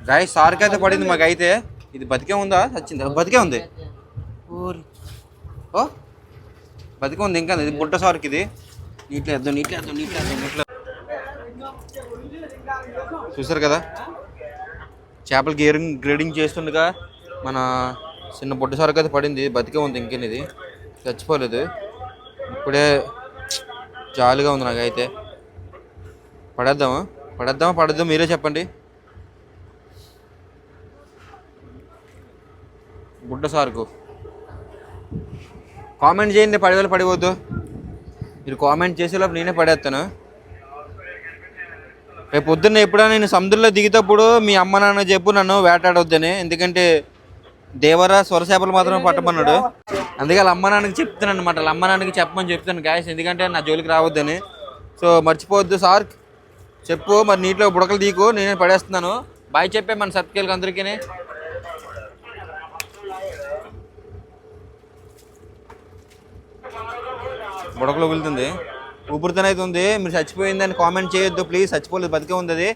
Guys సార్కి అయితే పడింది మాకు అయితే. ఇది బతికే ఉందా చచ్చిందా? బతికే ఉంది. ఊరి ఓ బతికే ఉంది ఇంకా. ఇది బుట్ట సార్కి ఇది. నీట్లేద్దాం. చూసారు కదా చేపలు గ్రేడింగ్ చేస్తుండగా మన చిన్న బుట్ట సార్కి అయితే పడింది. బతికే ఉంది ఇంకేది, ఇది చచ్చిపోలేదు. ఇప్పుడే జాలీగా ఉంది నాకైతే. పడేద్దామా మీరే చెప్పండి. బుట్ట సార్కు కామెంట్ చేయండి. పడివేళ పడిపోద్దు. మీరు కామెంట్ చేసేలోపు నేనే పడేస్తాను. రేపు పొద్దున్న ఎప్పుడైనా నేను సముద్రంలో దిగేటప్పుడు మీ అమ్మ నాన్న చెప్పు నన్ను వేటాడొద్దని. ఎందుకంటే దేవరా సొరచేపలు మాత్రం పట్టమన్నాడు. అందుకే వాళ్ళ అమ్మ నాన్నకి చెప్తాను అనమాట. వాళ్ళ అమ్మ నాన్నకి చెప్పమని చెప్తాను గాయస్, ఎందుకంటే నా జోలికి రావద్దని. సో మర్చిపోవద్దు సార్, చెప్పు మరి. నీటిలో బుడకలు తీకు, నేనే పడేస్తున్నాను. బాయ్ చెప్పే మన సత్కేళ్ళకి అందరికీ. బుడకలు వెళ్తుంది, ఊపిరితోనైతే ఉంది. మీరు చచ్చిపోయిందని కామెంట్ చేయొద్దు ప్లీజ్. చచ్చిపోలేదు, బతికే ఉంది అది.